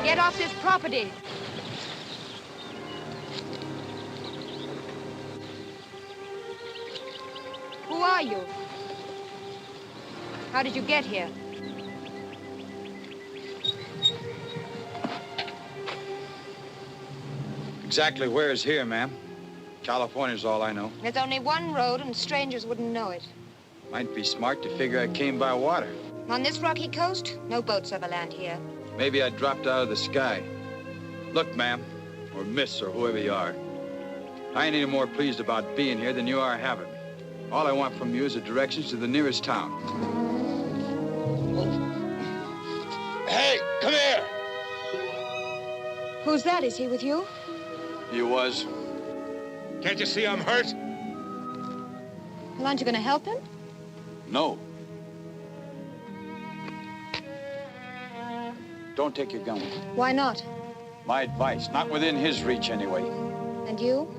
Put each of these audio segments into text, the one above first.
Get off this property. Who are you? How did you get here? Exactly where is here, ma'am? California's all I know. There's only one road, and strangers wouldn't know it. Might be smart to figure I came by water. On this rocky coast, no boats ever land here. Maybe I dropped out of the sky. Look, ma'am, or miss, or whoever you are, I ain't any more pleased about being here than you are having me. All I want from you is the directions to the nearest town. Hey, come here! Who's that? Is he with you? He was. Can't you see I'm hurt? Well, aren't you going to help him? No. Don't take your gun. Why not? My advice, not within his reach anyway. And you?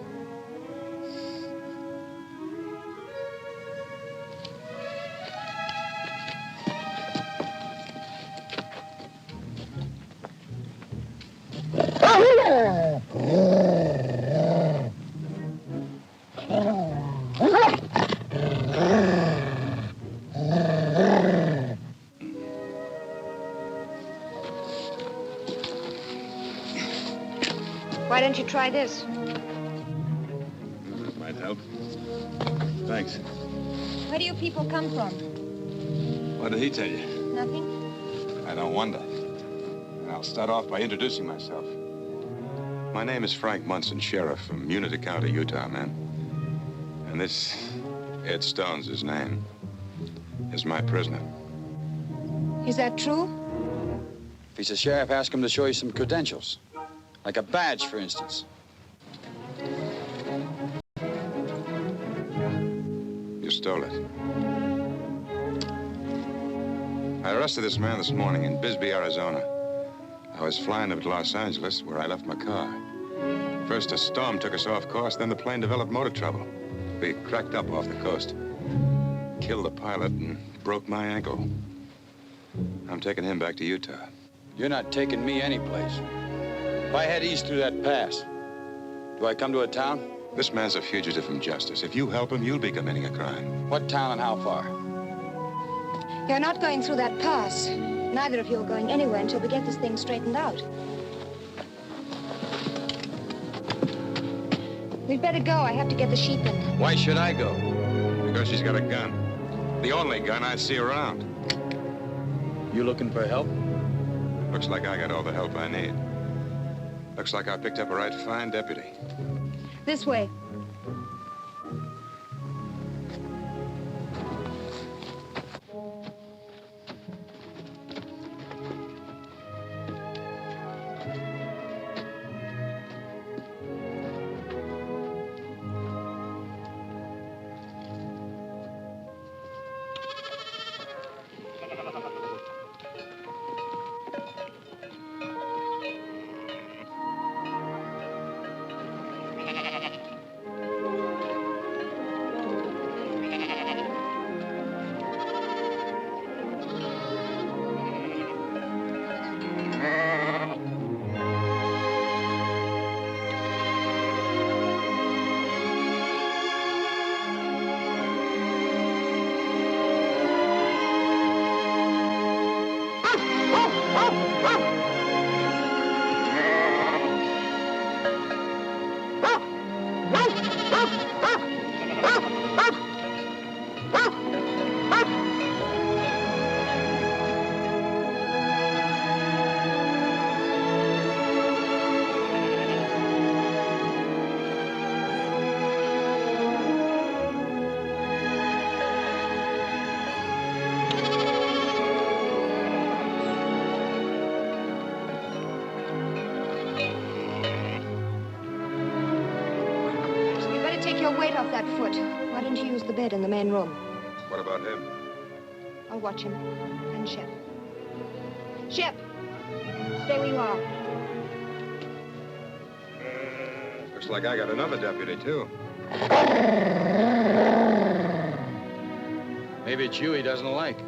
Why don't you try this? Might help. Thanks. Where do you people come from? What did he tell you? Nothing? I don't wonder. And I'll start off by introducing myself. My name is Frank Munson, sheriff from Unity County, Utah, man. And this, Ed Stone's his name, is my prisoner. Is that true? If he's a sheriff, ask him to show you some credentials. Like a badge, for instance. You stole it. I arrested this man this morning in Bisbee, Arizona. I was flying over to Los Angeles, where I left my car. First, a storm took us off course, then the plane developed motor trouble. We cracked up off the coast. Killed the pilot and broke my ankle. I'm taking him back to Utah. You're not taking me anyplace. If I head east through that pass, do I come to a town? This man's a fugitive from justice. If you help him, you'll be committing a crime. What town and how far? You're not going through that pass. Neither of you are going anywhere until we get this thing straightened out. We'd better go. I have to get the sheep in. Why should I go? Because she's got a gun. The only gun I see around. You looking for help? Looks like I got all the help I need. Looks like I picked up a right fine deputy. This way. That foot. Why don't you use the bed in the main room? What about him? I'll watch him. And Shep. Shep! Stay where you are. Looks like I got another deputy, too. Maybe it's you he doesn't like.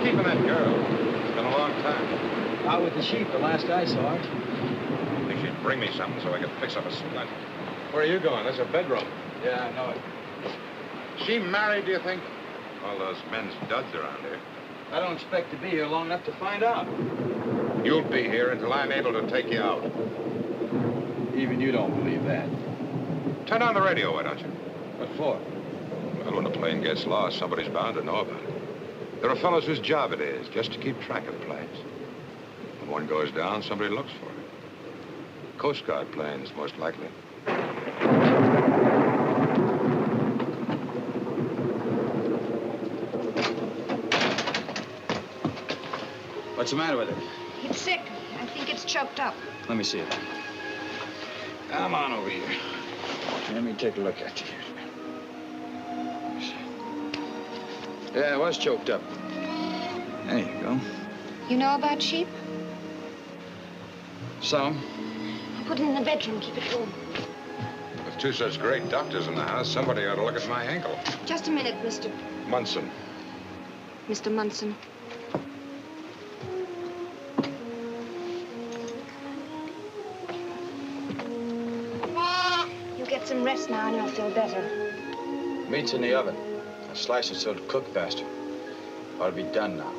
keeping that girl? It's been a long time. Out with the sheep the last I saw her. I think she'd bring me something so I could fix up a splint. Where are you going? There's a bedroom. Yeah, I know it. She married, do you think? All those men's duds around here. I don't expect to be here long enough to find out. You'll be here until I'm able to take you out. Even you don't believe that. Turn on the radio, why don't you? What for? Well, when a plane gets lost, somebody's bound to know about it. There are fellows whose job it is just to keep track of planes. When one goes down, somebody looks for it. Coast Guard planes, most likely. What's the matter with it? It's sick. I think it's choked up. Let me see it. Come on over here. Let me take a look at you. Yeah, it was choked up. There you go. You know about sheep? Some. Put it in the bedroom. Keep it warm. With two such great doctors in the house, somebody ought to look at my ankle. Just a minute, Mr. Munson. Mr. Munson. You get some rest now and you'll feel better. Meat's in the oven. I'll slice it so it'll cook faster. Ought to be done now.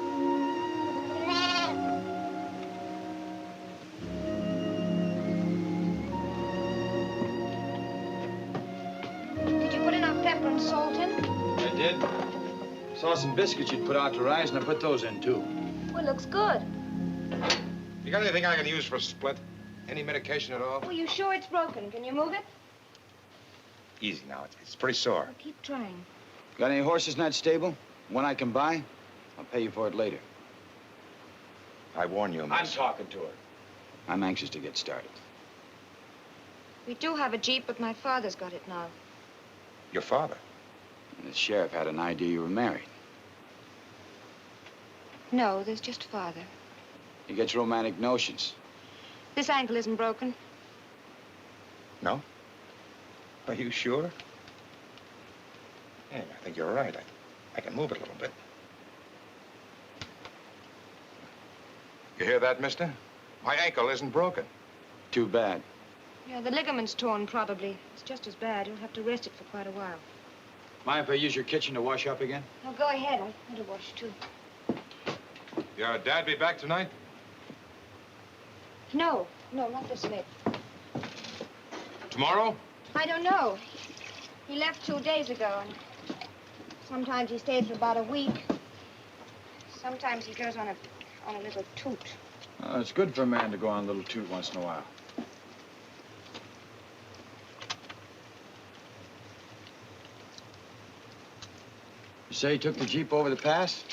Did you put enough pepper and salt in? I did. Saw some biscuits you'd put out to rise, and I put those in, too. Well, it looks good. You got anything I can use for a split? Any medication at all? Well, you sure it's broken? Can you move it? Easy now. It's pretty sore. Well, keep trying. Got any horses in that stable? One I can buy? I'll pay you for it later. I warn you, miss. I'm talking to her. I'm anxious to get started. We do have a Jeep, but my father's got it now. Your father? And the sheriff had an idea you were married. No, there's just father. He gets romantic notions. This ankle isn't broken. No? Are you sure? Yeah, I think you're right. I can move it a little bit. You hear that, mister? My ankle isn't broken. Too bad. Yeah, the ligament's torn, probably. It's just as bad. You'll have to rest it for quite a while. Mind if I use your kitchen to wash up again? No, go ahead. I want to wash, too. Your dad be back tonight? No, not this late. Tomorrow? I don't know. He left 2 days ago, and sometimes he stays for about a week. Sometimes he goes on a little toot. It's good for a man to go on a little toot once in a while. You say he took the Jeep over the pass?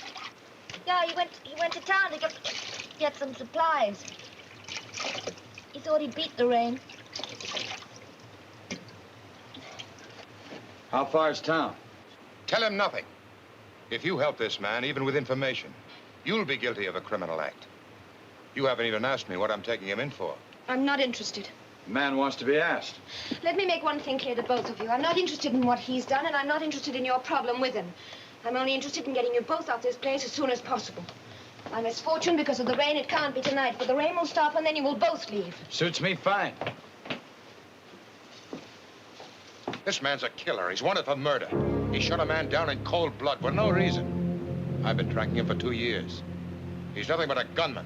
Yeah, he went to town to get some supplies. He thought he'd beat the rain. How far is town? Tell him nothing. If you help this man, even with information, you'll be guilty of a criminal act. You haven't even asked me what I'm taking him in for. I'm not interested. The man wants to be asked. Let me make one thing clear to both of you. I'm not interested in what he's done, and I'm not interested in your problem with him. I'm only interested in getting you both out this place as soon as possible. My misfortune, because of the rain, it can't be tonight, but the rain will stop, and then you will both leave. Suits me fine. This man's a killer. He's wanted for murder. He shot a man down in cold blood for no reason. I've been tracking him for 2 years. He's nothing but a gunman.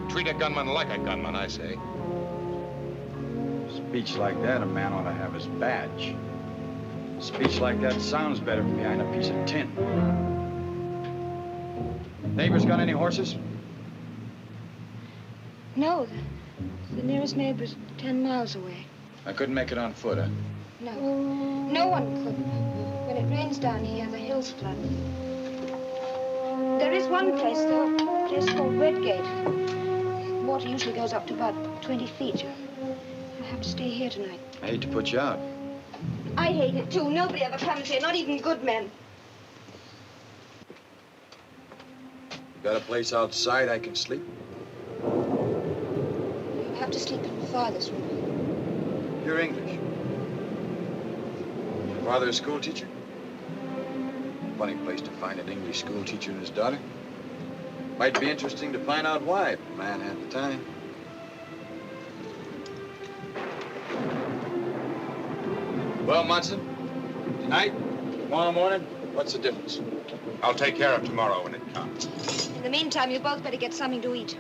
Treat a gunman like a gunman, I say. Speech like that, a man ought to have his badge. Speech like that sounds better from behind a piece of tin. Neighbors got any horses? No, the nearest neighbor's 10 miles away. I couldn't make it on foot, huh? No, no one could. When it rains down here, the hills flood. There is one place, though, a place called Redgate. Water usually goes up to about 20 feet. You'll have to stay here tonight. I hate to put you out. I hate it, too. Nobody ever comes here, not even good men. You got a place outside I can sleep? You'll have to sleep in Father's room. You're English. Your father a school teacher? Funny place to find an English school teacher and his daughter. Might be interesting to find out why if the man had the time. Well, Munson, tonight, tomorrow morning, what's the difference? I'll take care of tomorrow when it comes. In the meantime, you both better get something to eat.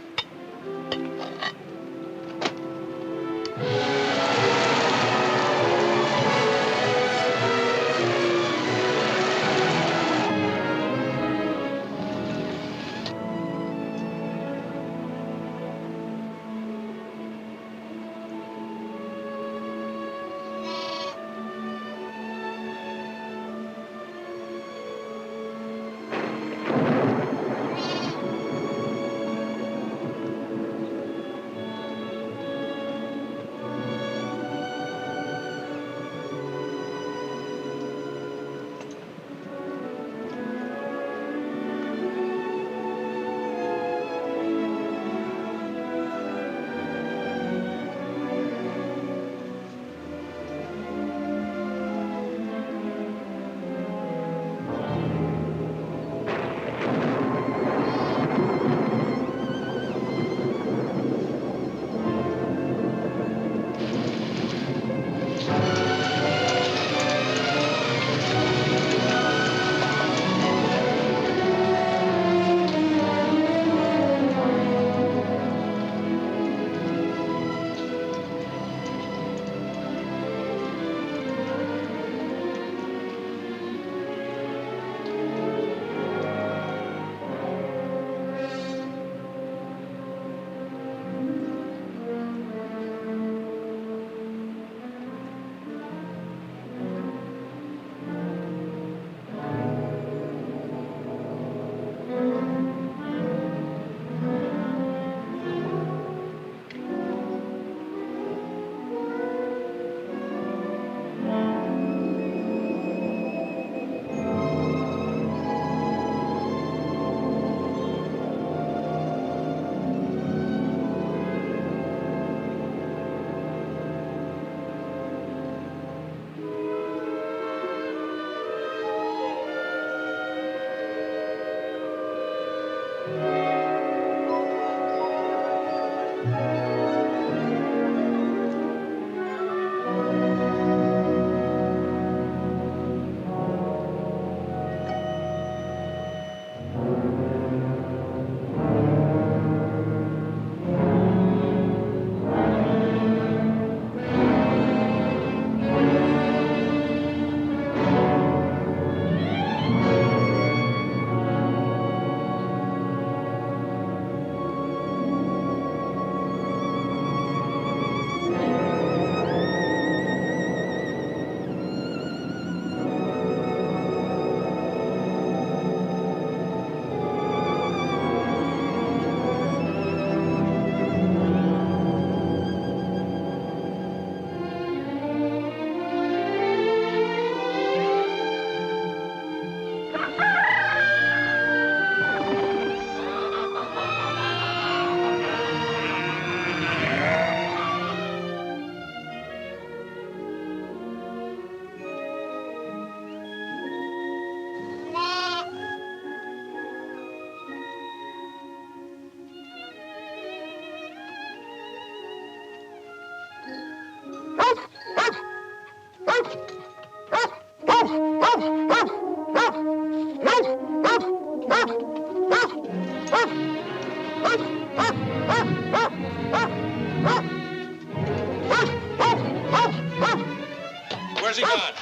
Where's he gone?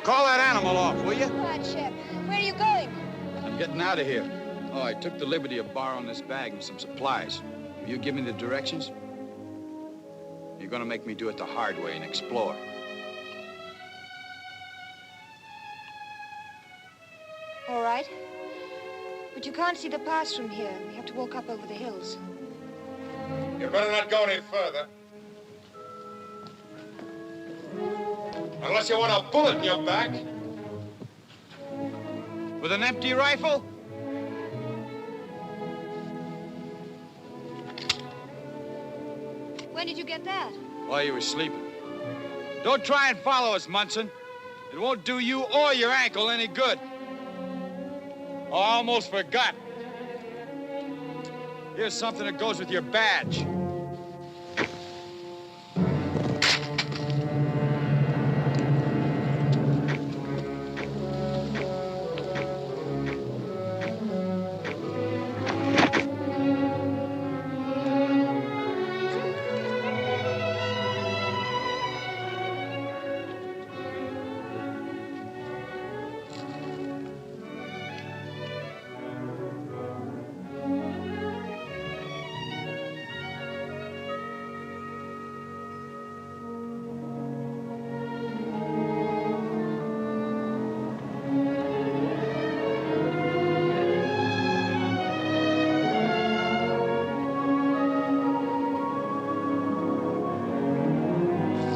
Call that animal off, will you? All right, Shep. Where are you going? I'm getting out of here. Oh, I took the liberty of borrowing this bag and some supplies. Will you give me the directions? You're gonna make me do it the hard way and explore. All right. But you can't see the pass from here. We have to walk up over the hills. You better not go any further. Unless you want a bullet in your back. With an empty rifle? When did you get that? While you were sleeping. Don't try and follow us, Munson. It won't do you or your ankle any good. Oh, I almost forgot. Here's something that goes with your badge.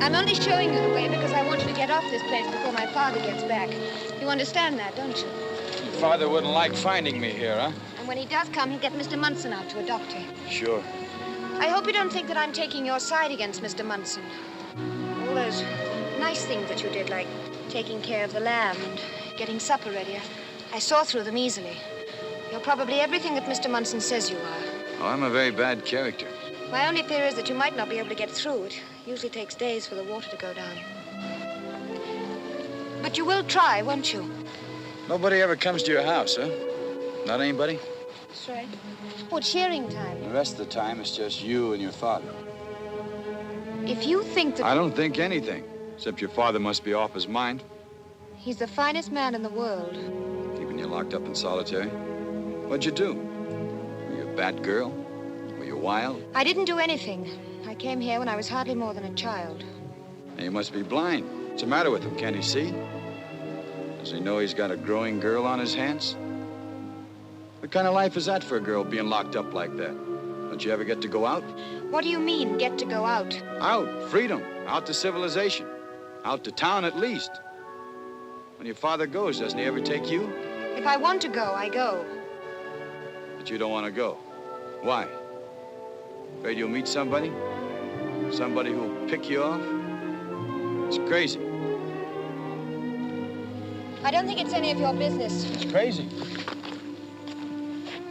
I'm only showing you the way because I want you to get off this place before my father gets back. You understand that, don't you? Your father wouldn't like finding me here, huh? And when he does come, he'll get Mr. Munson out to a doctor. Sure. I hope you don't think that I'm taking your side against Mr. Munson. All those nice things that you did, like taking care of the lamb and getting supper ready, I saw through them easily. You're probably everything that Mr. Munson says you are. Oh, I'm a very bad character. My only fear is that you might not be able to get through. It usually takes days for the water to go down. But you will try, won't you? Nobody ever comes to your house, huh? Not anybody? That's right. Oh, it's shearing time. The rest of the time, it's just you and your father. If you think that... I don't think anything, except your father must be off his mind. He's the finest man in the world. Keeping you locked up in solitary. What'd you do? Were you a bad girl? Were you wild? I didn't do anything. I came here when I was hardly more than a child. And he must be blind. What's the matter with him? Can't he see? Does he know he's got a growing girl on his hands? What kind of life is that for a girl being locked up like that? Don't you ever get to go out? What do you mean, get to go out? Out, freedom, out to civilization, out to town at least. When your father goes, doesn't he ever take you? If I want to go, I go. But you don't want to go. Why? Afraid you'll meet somebody? Somebody who'll pick you off? It's crazy. I don't think it's any of your business. It's crazy.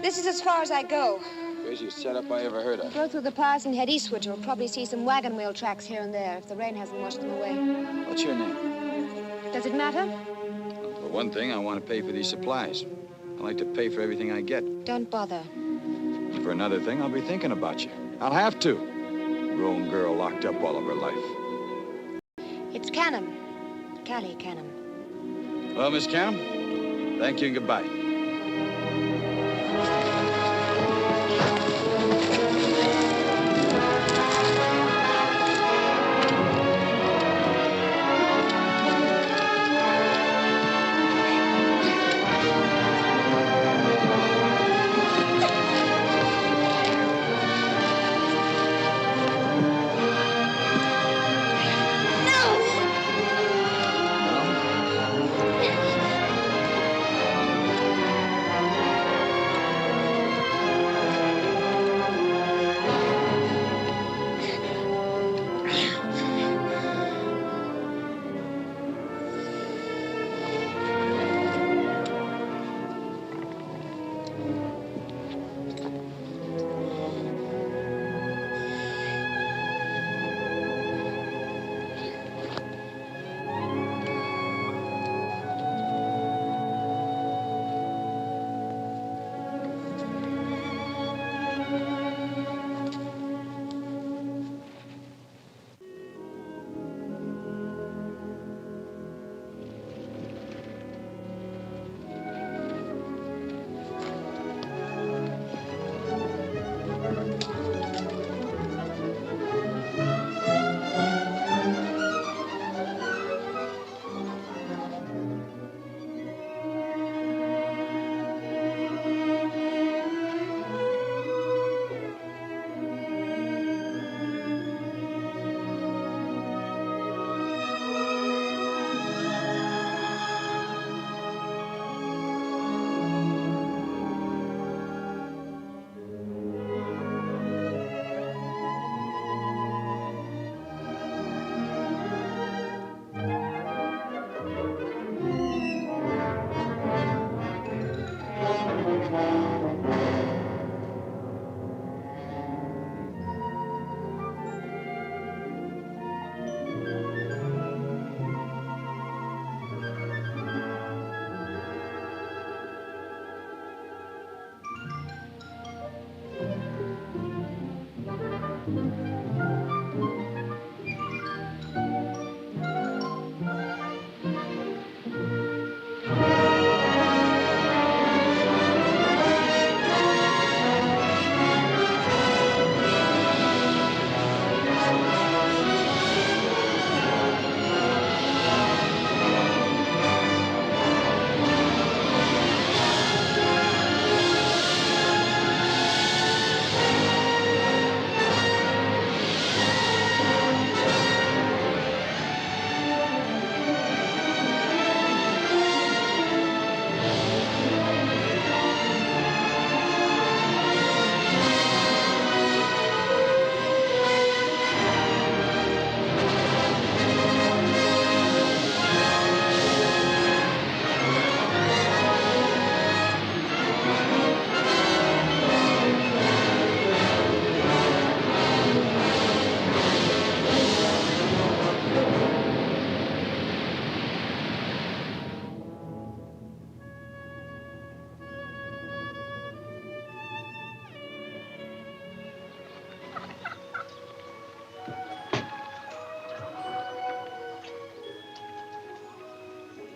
This is as far as I go. Craziest setup I ever heard of. Go through the paths and head eastward. You'll probably see some wagon wheel tracks here and there if the rain hasn't washed them away. What's your name? Does it matter? For one thing, I want to pay for these supplies. I like to pay for everything I get. Don't bother. For another thing, I'll be thinking about you. I'll have to. Grown girl locked up all of her life. It's Canham. Callie Canham. Well, Miss Canham, thank you and goodbye.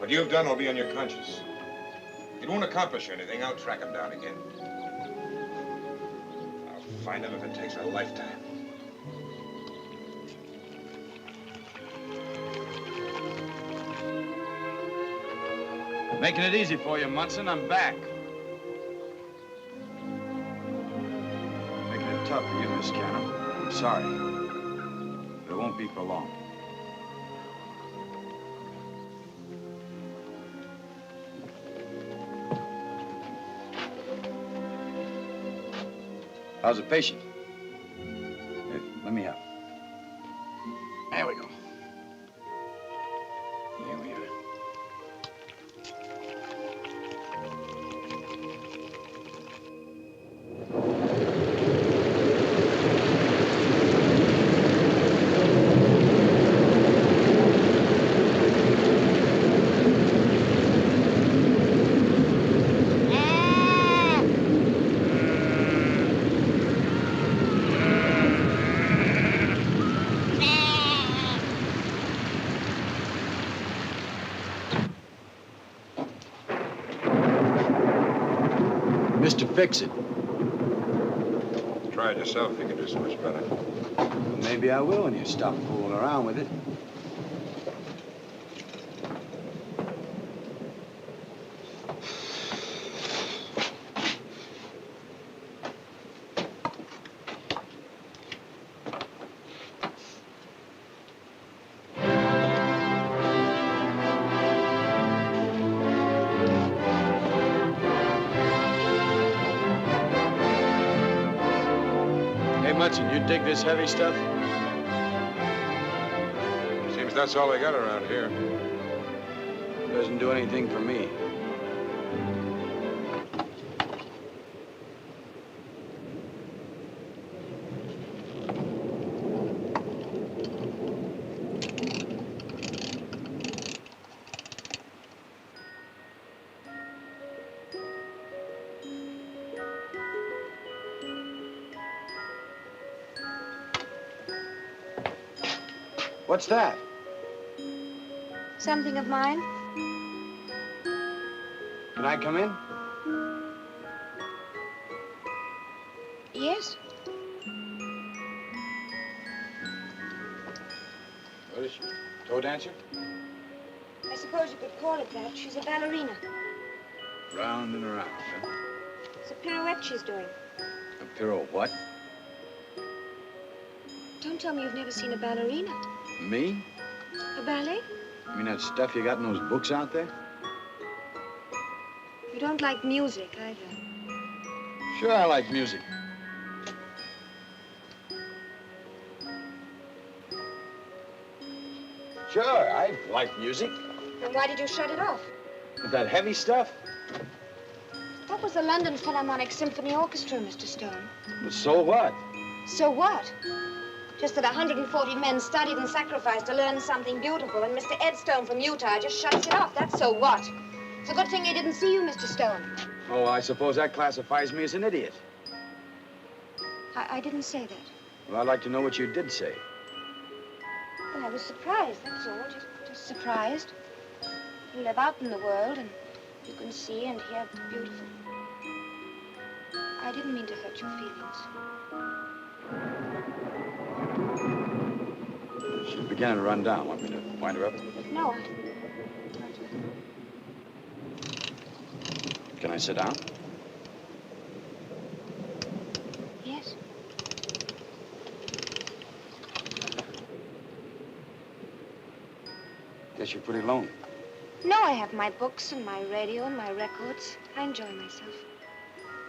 What you've done will be on your conscience. It won't accomplish anything. I'll track him down again. I'll find him if it takes a lifetime. Making it easy for you, Munson. I'm back. Making it tough for you, Miss Cannon. I'm sorry. But it won't be for long. How's the patient? Here, let me help. There we go. Here we are. Mr. Fix-It. Try it yourself. You can do so much better. Well, maybe I will when you stop fooling around with it. Munson, you dig this heavy stuff? Seems that's all they got around here. Doesn't do anything for me. What's that? Something of mine? Can I come in? Yes. What is she? Toe dancer? I suppose you could call it that. She's a ballerina. Round and around, huh? It's a pirouette she's doing. A pirouette what? Don't tell me you've never seen a ballerina. Me? A ballet? You mean that stuff you got in those books out there? You don't like music either. Sure, I like music. Sure, I like music. Then why did you shut it off? But that heavy stuff? That was the London Philharmonic Symphony Orchestra, Mr. Stone. Well, so what? So what? Just that 140 men studied and sacrificed to learn something beautiful, and Mr. Ed Stone from Utah just shuts it off. That's so what? It's a good thing he didn't see you, Mr. Stone. Oh, I suppose that classifies me as an idiot. I didn't say that. Well, I'd like to know what you did say. Well, I was surprised, that's all. Just surprised. You live out in the world, and you can see and hear the beautiful. I didn't mean to hurt your feelings. She's beginning to run down. Want me to wind her up? No, Can I sit down? Yes. Guess you're pretty lonely. No, I have my books and my radio and my records. I enjoy myself.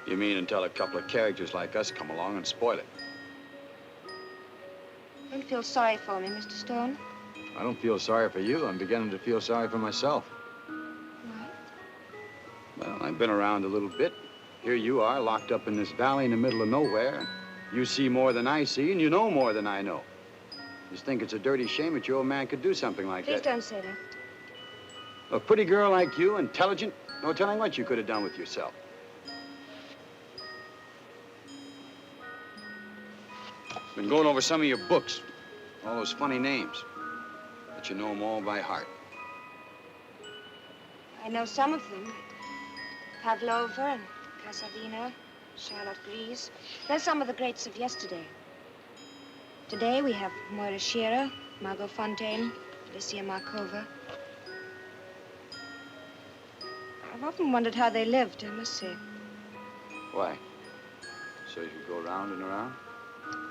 You mean until a couple of characters like us come along and spoil it? Don't feel sorry for me, Mr. Stone. I don't feel sorry for you. I'm beginning to feel sorry for myself. Why? Well, I've been around a little bit. Here you are, locked up in this valley in the middle of nowhere. You see more than I see, and you know more than I know. Just think it's a dirty shame that your old man could do something like Please that. don't say that. A pretty girl like you, intelligent, no telling what you could have done with yourself. Been going over some of your books, all those funny names, but you know them all by heart. I know some of them. Pavlova and Kasavina, Charlotte Gries. They're some of the greats of yesterday. Today we have Moira Shearer, Margot Fontaine, Alicia Markova. I've often wondered how they lived, I must say. Why? So you could go round and around?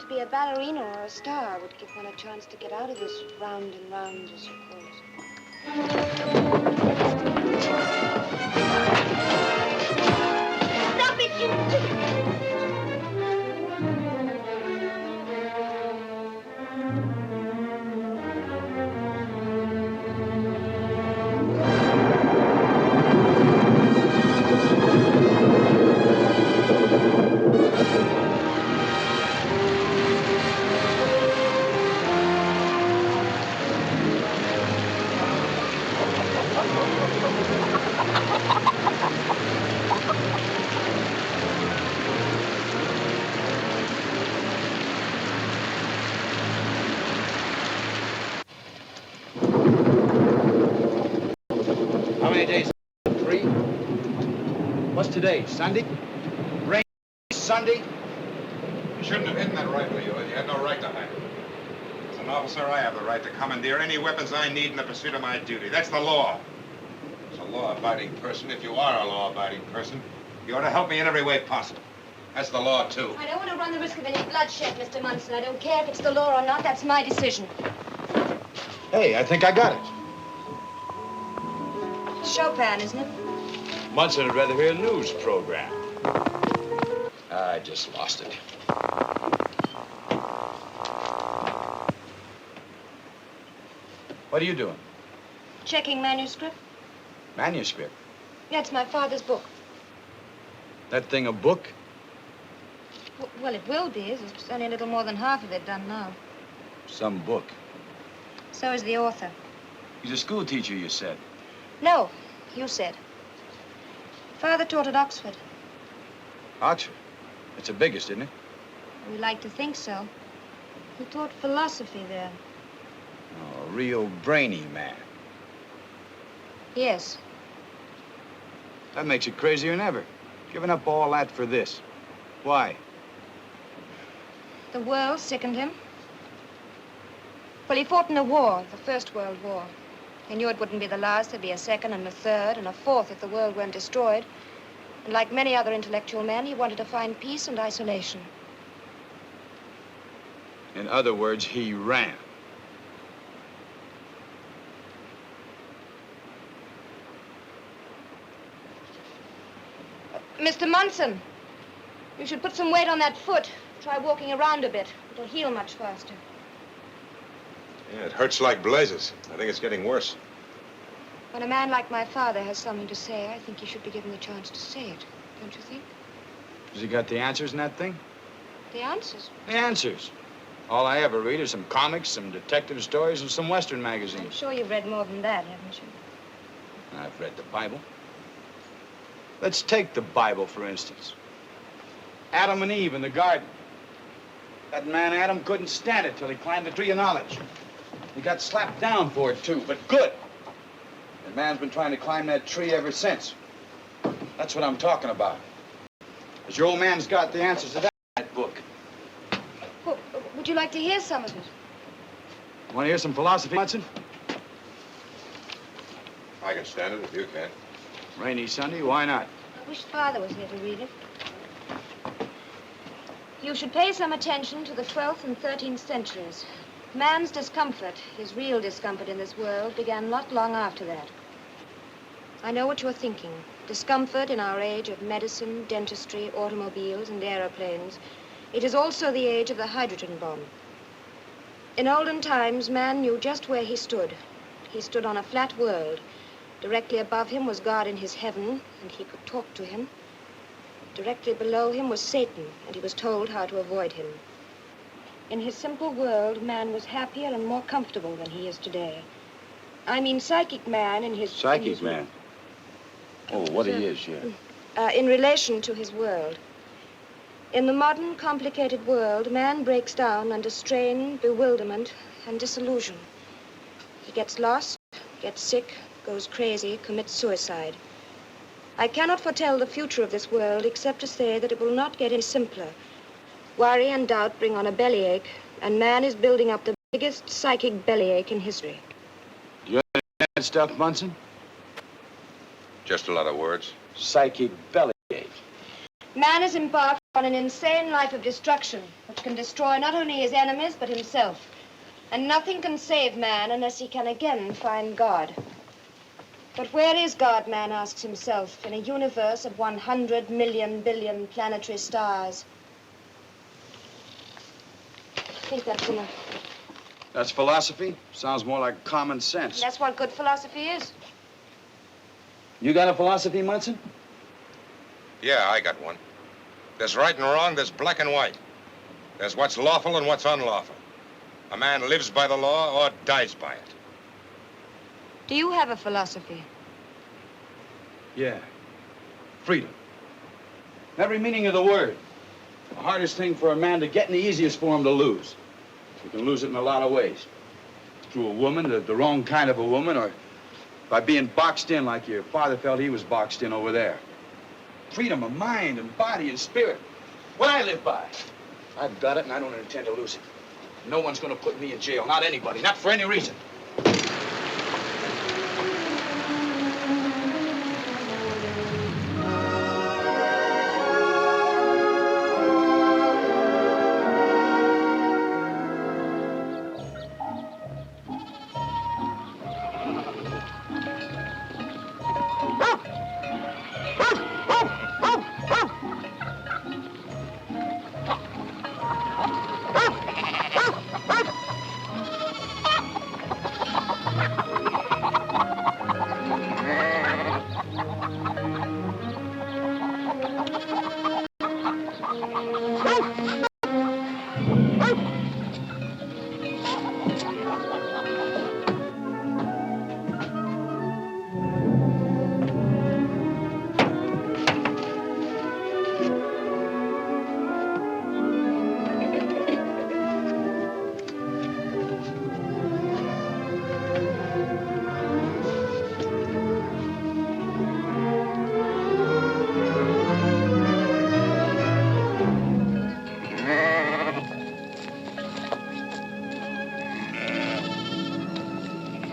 To be a ballerina or a star would give one a chance to get out of this round and round, as you call it. Stop it, you... How many days? 3? What's today? Sunday? Rain Sunday? You shouldn't have hidden that rifle of yours. You had no right to hide it. As an officer, I have the right to commandeer any weapons I need in the pursuit of my duty. That's the law. As a law-abiding person, if you are a law-abiding person, you ought to help me in every way possible. That's the law, too. I don't want to run the risk of any bloodshed, Mr. Munson. I don't care if it's the law or not. That's my decision. Hey, I think I got it. Chopin, isn't it? Munson would rather hear a news program. I just lost it. What are you doing? Checking manuscript. Manuscript? That's my father's book. That thing a book? Well, it will be. There's only a little more than half of it done now. Some book. So is the author. He's a school teacher, you said. No, you said. Father taught at Oxford. Oxford? It's the biggest, isn't it? We like to think so. He taught philosophy there. Oh, a real brainy man. Yes. That makes it crazier than ever. Giving up all that for this. Why? The world sickened him. Well, he fought in a war, the First World War. He knew it wouldn't be the last. There'd be a second and a third and a fourth if the world weren't destroyed. And like many other intellectual men, he wanted to find peace and isolation. In other words, he ran. Mr. Munson, you should put some weight on that foot. Try walking around a bit. It'll heal much faster. Yeah, it hurts like blazes. I think it's getting worse. When a man like my father has something to say, I think he should be given the chance to say it. Don't you think? Has he got the answers in that thing? The answers? The answers. All I ever read are some comics, some detective stories, and some Western I'm magazines. sure you've read more than that, haven't you? I've read the Bible. Let's take the Bible, for instance. Adam and Eve in the garden. That man Adam couldn't stand it till he climbed the tree of knowledge. He got slapped down for it, too, but good. And man's been trying to climb that tree ever since. That's what I'm talking about. As your old man's got the answers to that book. Well, would you like to hear some of it? Want to hear some philosophy, Munson? I can stand it if you can. Rainy Sunday, why not? I wish Father was here to read it. You should pay some attention to the 12th and 13th centuries. Man's discomfort, his real discomfort in this world, began not long after that. I know what you're thinking. Discomfort in our age of medicine, dentistry, automobiles, and aeroplanes. It is also the age of the hydrogen bomb. In olden times, man knew just where he stood. He stood on a flat world. Directly above him was God in his heaven, and he could talk to him. Directly below him was Satan, and he was told how to avoid him. In his simple world, man was happier and more comfortable than he is today. I mean psychic man in his... Psychic man? Oh, what he is, yeah. In relation to his world. In the modern, complicated world, man breaks down under strain, bewilderment, and disillusion. He gets lost, gets sick, goes crazy, commits suicide. I cannot foretell the future of this world except to say that it will not get any simpler. Worry and doubt bring on a bellyache, and man is building up the biggest psychic bellyache in history. You understand that stuff, Munson? Just a lot of words. Psychic bellyache. Man is embarked on an insane life of destruction, which can destroy not only his enemies, but himself. And nothing can save man unless he can again find God. But where is God, man asks himself, in a universe of 100 million billion planetary stars? I think that's enough. That's philosophy? Sounds more like common sense. That's what good philosophy is. You got a philosophy, Munson? Yeah, I got one. There's right and wrong, there's black and white. There's what's lawful and what's unlawful. A man lives by the law or dies by it. Do you have a philosophy? Yeah. Freedom. Every meaning of the word. The hardest thing for a man to get and the easiest for him to lose. You can lose it in a lot of ways. Through a woman, the wrong kind of a woman, or by being boxed in like your father felt he was boxed in over there. Freedom of mind and body and spirit. What I live by. I've got it and I don't intend to lose it. No one's gonna put me in jail. Not anybody. Not for any reason.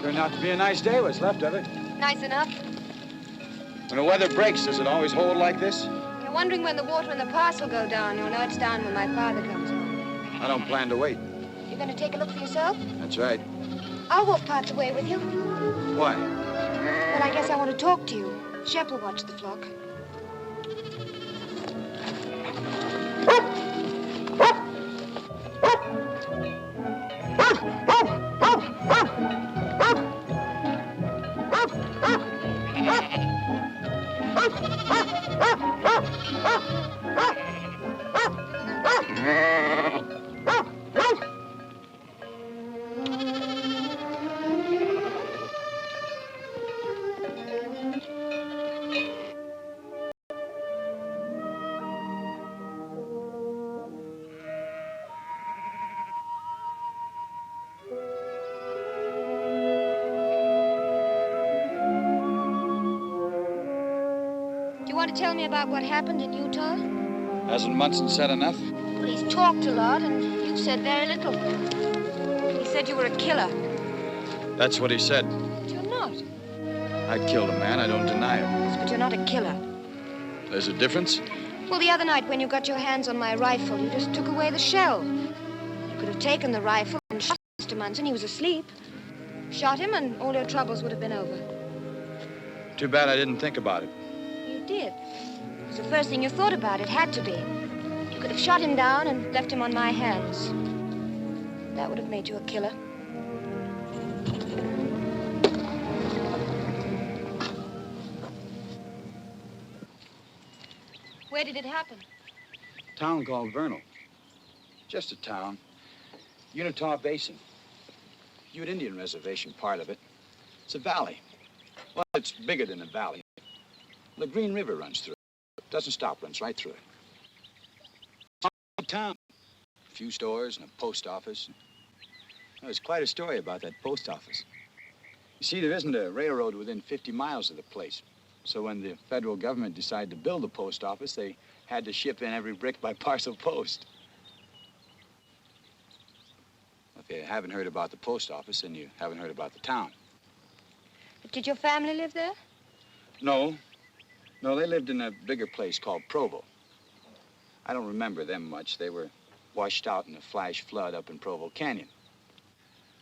Turned out to be a nice day, what's left of it. Nice enough. When the weather breaks, does it always hold like this? You're wondering when the water in the pass will go down. You'll know it's down when my father comes home. I don't plan to wait. You're going to take a look for yourself? That's right. I'll walk part the way with you. Why? Well, I guess I want to talk to you. Shep will watch the flock. You want to tell me about what happened in Utah? Hasn't Munson said enough? Well, he's talked a lot, and you've said very little. He said you were a killer. That's what he said. But you're not. I killed a man, I don't deny it. But you're not a killer. There's a difference? Well, the other night when you got your hands on my rifle, you just took away the shell. You could have taken the rifle and shot Mr. Munson. He was asleep. Shot him, and all your troubles would have been over. Too bad I didn't think about it. You did. It was the first thing you thought about. It had to be. You could have shot him down and left him on my hands. That would have made you a killer. Where did it happen? A town called Vernal. Just a town. Unitah Basin. Ute Indian Reservation, part of it. It's a valley. Well, it's bigger than a valley. The Green River runs through it. Doesn't stop, runs right through it. It's a town. A few stores and a post office. There's quite a story about that post office. You see, there isn't a railroad within 50 miles of the place. So when the federal government decided to build the post office, they had to ship in every brick by parcel post. If you haven't heard about the post office, then you haven't heard about the town. Did your family live there? No. No, they lived in a bigger place called Provo. I don't remember them much. They were washed out in a flash flood up in Provo Canyon.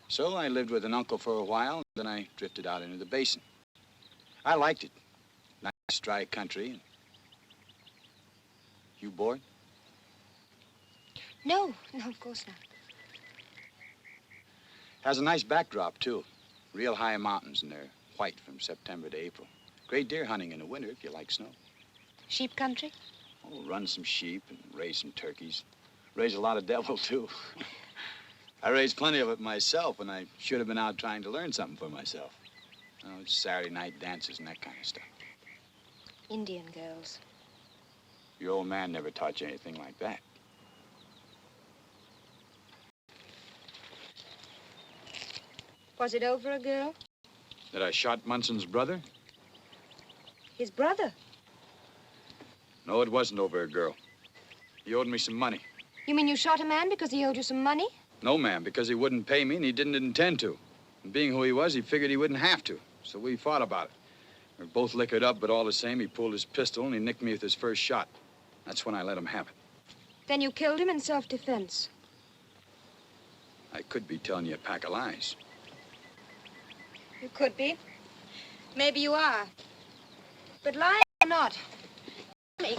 So I lived with an uncle for a while, and then I drifted out into the basin. I liked it. Nice, dry country. You bored? No, of course not. Has a nice backdrop, too. Real high mountains, and they're white from September to April. Great deer hunting in the winter if you like snow. Sheep country? Oh, run some sheep and raise some turkeys. Raise a lot of devil, too. I raised plenty of it myself when I should have been out trying to learn something for myself. Oh, it's Saturday night dances and that kind of stuff. Indian girls. Your old man never taught you anything like that. Was it over a girl? That I shot Munson's brother? His brother? No, it wasn't over a girl. He owed me some money. You mean you shot a man because he owed you some money? No, ma'am, because he wouldn't pay me and he didn't intend to. And being who he was, he figured he wouldn't have to. So we fought about it. We were both liquored up, but all the same, he pulled his pistol and he nicked me with his first shot. That's when I let him have it. Then you killed him in self-defense. I could be telling you a pack of lies. You could be. Maybe you are. But lying or not, me.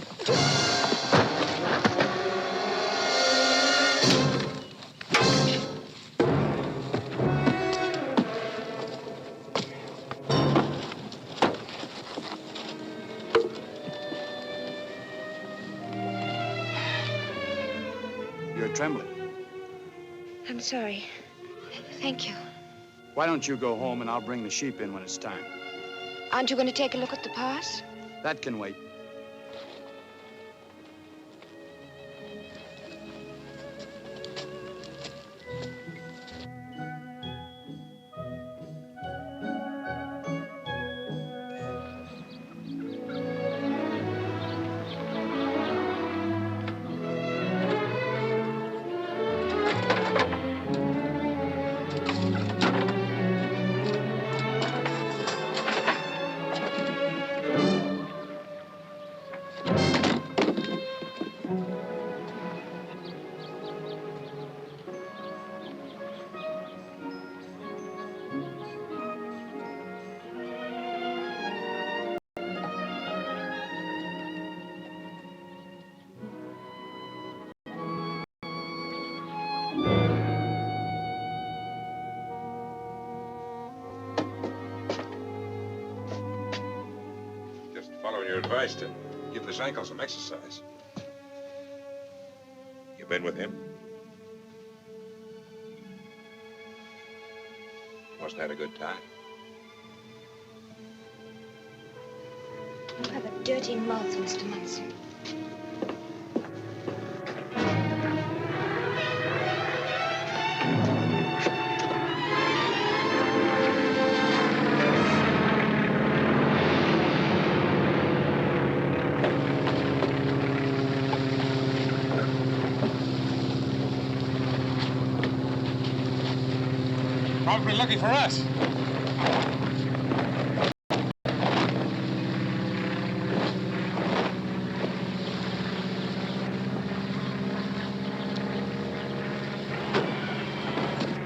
You're trembling. I'm sorry. Thank you. Why don't you go home and I'll bring the sheep in when it's time? Aren't you going to take a look at the pass? That can wait. Following your advice to give this ankle some exercise. You been with him? Must have had a good time. You have a dirty mouth, Mr. Munson. Probably looking for us.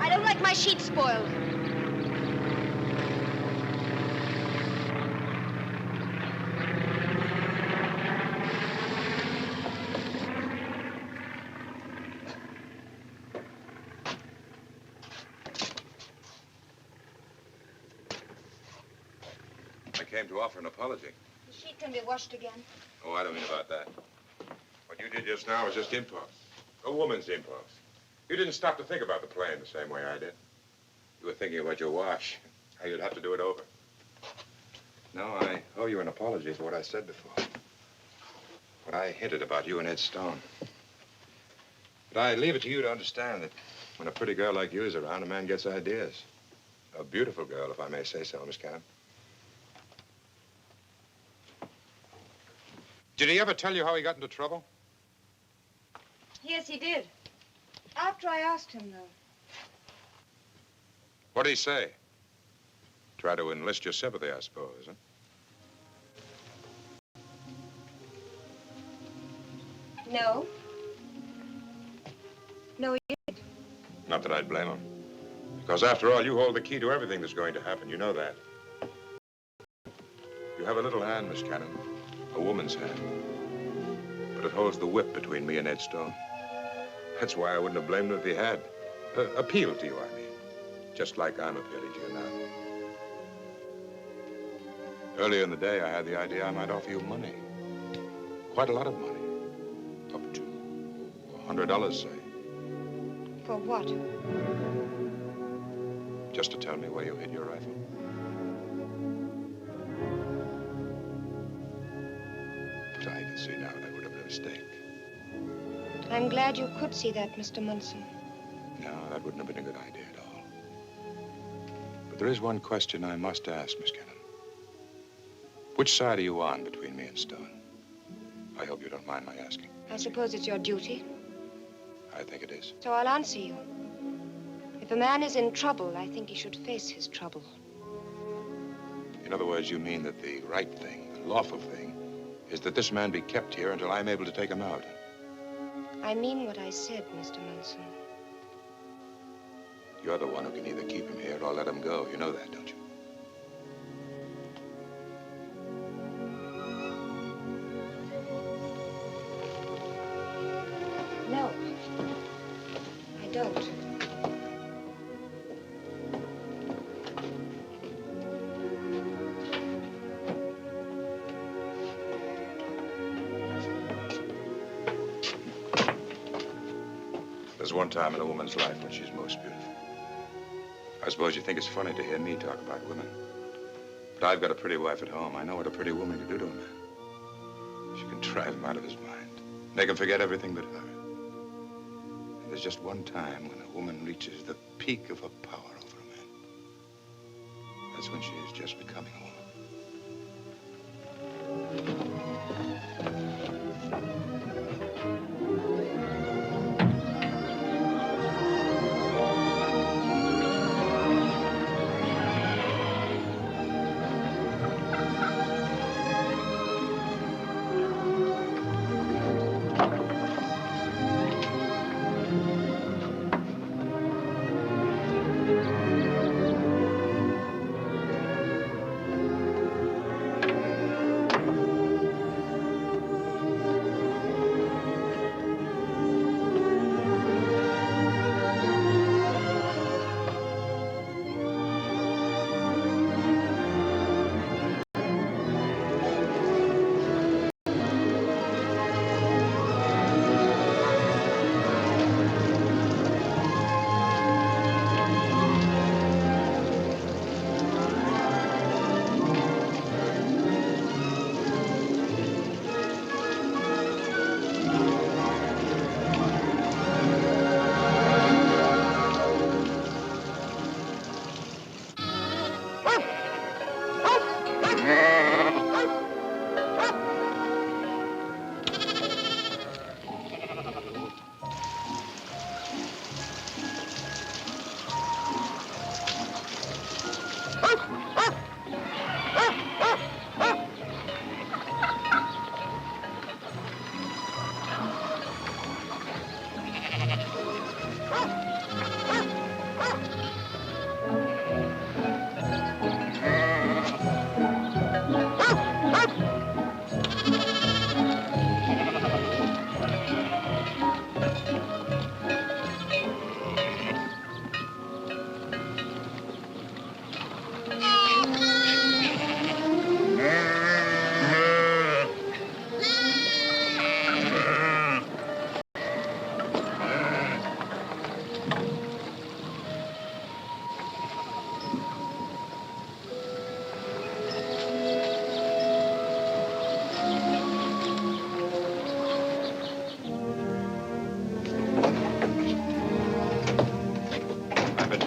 I don't like my sheets spoiled. I came to offer an apology. The sheet can be washed again. Oh, I don't mean about that. What you did just now was just impulse. A woman's impulse. You didn't stop to think about the plan the same way I did. You were thinking about your wash, how you'd have to do it over. No, I owe you an apology for what I said before. What I hinted about you and Ed Stone. But I leave it to you to understand that when a pretty girl like you is around, a man gets ideas. A beautiful girl, if I may say so, Miss Cannon. Did he ever tell you how he got into trouble? Yes, he did. After I asked him, though. What did he say? Try to enlist your sympathy, I suppose, huh? No. No, he did. Not that I'd blame him. Because after all, you hold the key to everything that's going to happen. You know that. You have a little hand, Miss Cannon. A woman's hand. But it holds the whip between me and Ed Stone. That's why I wouldn't have blamed him if he had. Appealed to you, I mean. Just like I'm appealing to you now. Earlier in the day, I had the idea I might offer you money. Quite a lot of money. Up to $100, say. For what? Just to tell me where you hid your rifle. But I can see now that would have been a mistake. I'm glad you could see that, Mr. Munson. No, that wouldn't have been a good idea at all. But there is one question I must ask, Miss Cannon. Which side are you on between me and Stone? I hope you don't mind my asking. I suppose it's your duty. I think it is. So I'll answer you. If a man is in trouble, I think he should face his trouble. In other words, you mean that the right thing, the lawful thing, is that this man be kept here until I'm able to take him out. I mean what I said, Mr. Munson. You're the one who can either keep him here or let him go. You know that, don't you? No, I don't. There's one time in a woman's life when she's most beautiful. I suppose you think it's funny to hear me talk about women. But I've got a pretty wife at home. I know what a pretty woman can do to a man. She can drive him out of his mind. Make him forget everything but her. And there's just one time when a woman reaches the peak of her power over a man. That's when she is just becoming a woman.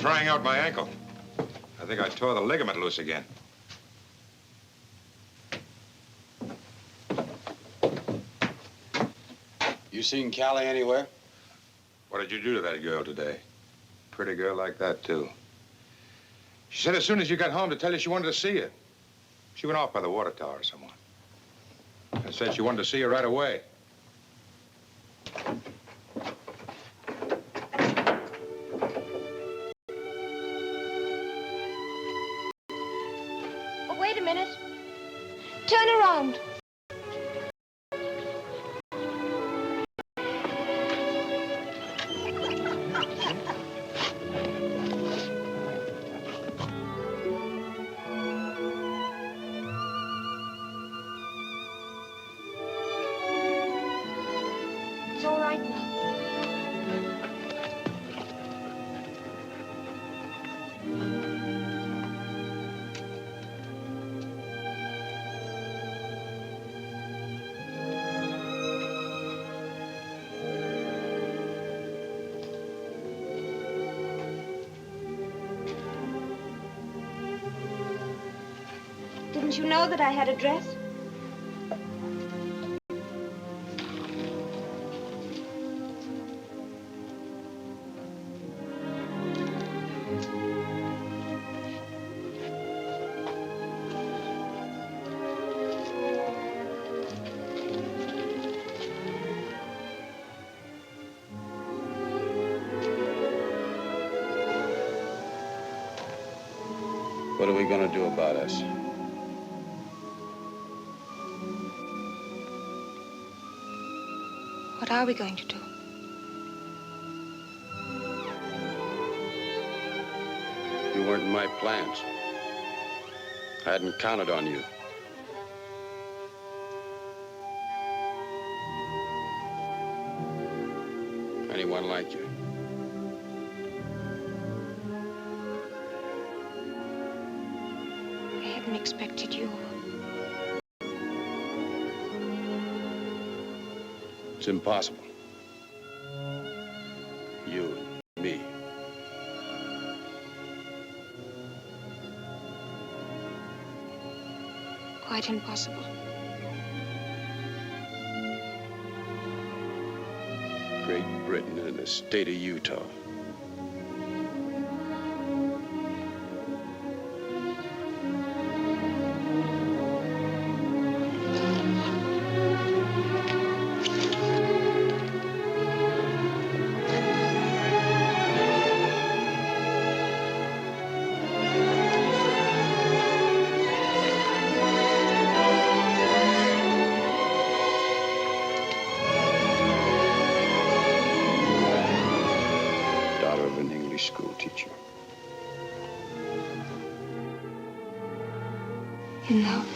Trying out my ankle. I think I tore the ligament loose again. You seen Callie anywhere? What did you do to that girl today? Pretty girl like that, too. She said as soon as you got home to tell you she wanted to see you. She went off by the water tower somewhere. And said she wanted to see you right away. Oh, wait a minute. Turn around. It's all right now. Didn't you know that I had a dress? What are we gonna do about us? What are we going to do? You weren't in my plans. I hadn't counted on you. Anyone like you? I hadn't expected you. It's impossible. You and me. Quite impossible. Great Britain and the state of Utah. Daughter of an English school teacher. In love.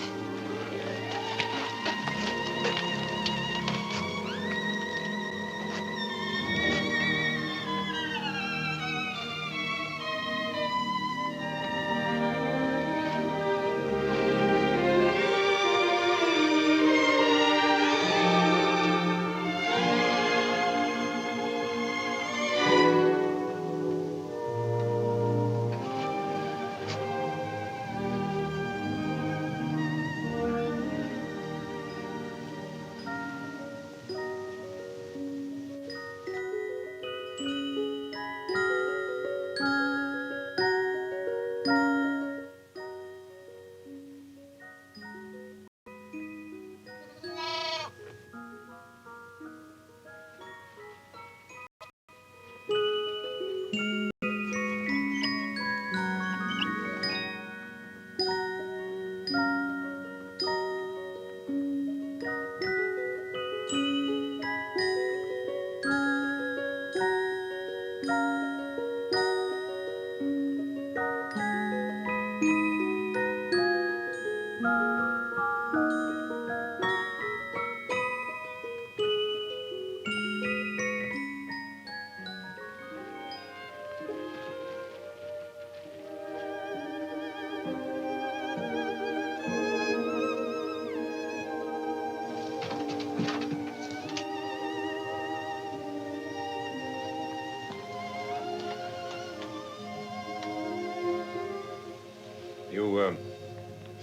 You,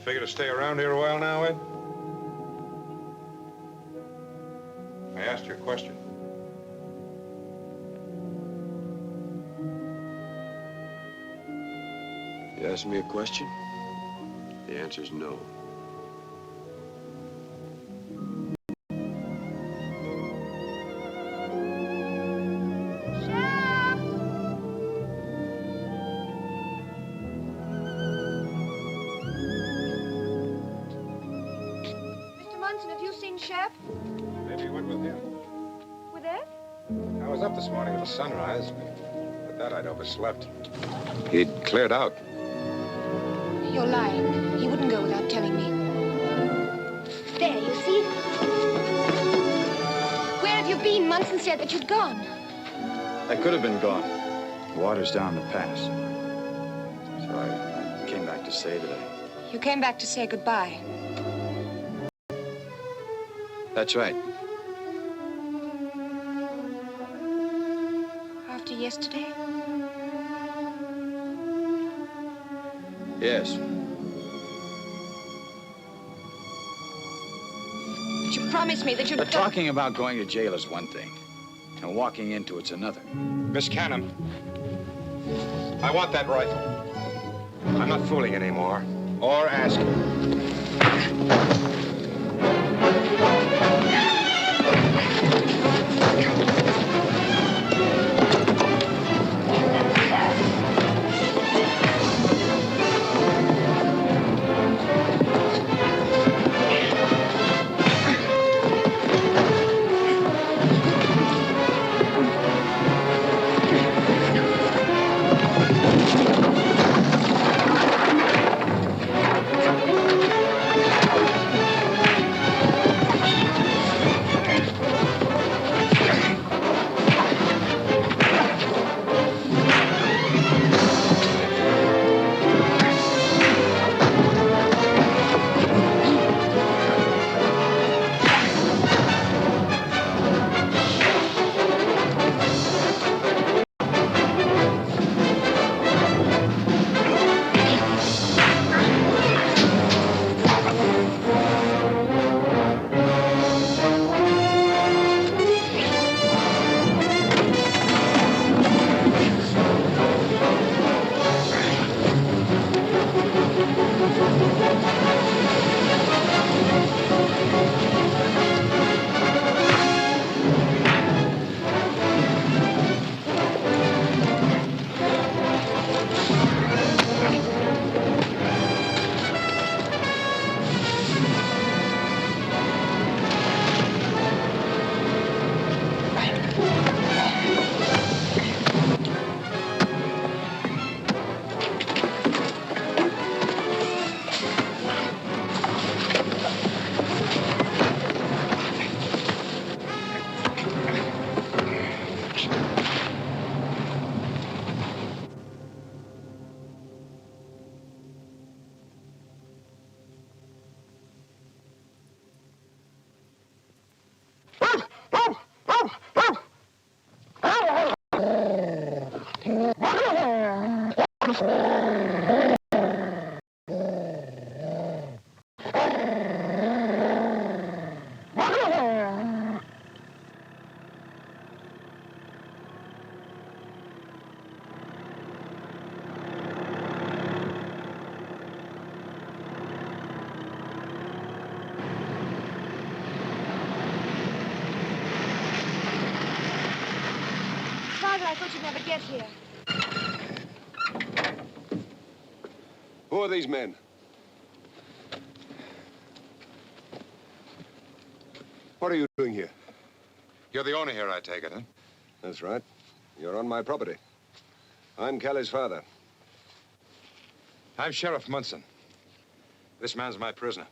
figure to stay around here a while now, Ed? I asked you a question. You asked me a question? The answer's no. Mr. Munson, have you seen Shep? Maybe you went with him. With Ed? I was up this morning at the sunrise, but that I'd overslept. He'd cleared out. You're lying. He wouldn't go without telling me. There, you see? Where have you been? Munson said that you'd gone. I could have been gone. The water's down the pass. So I came back to say that You came back to say goodbye. That's right. After yesterday? Yes. But you promised me that you'd... But talking about going to jail is one thing, and walking into it's another. Miss Canham, I want that rifle. I'm not fooling anymore, or asking. Father, I thought you'd never get here. Who are these men? What are you doing here? You're the owner here, I take it, huh? That's right. You're on my property. I'm Kelly's father. I'm Sheriff Munson. This man's my prisoner.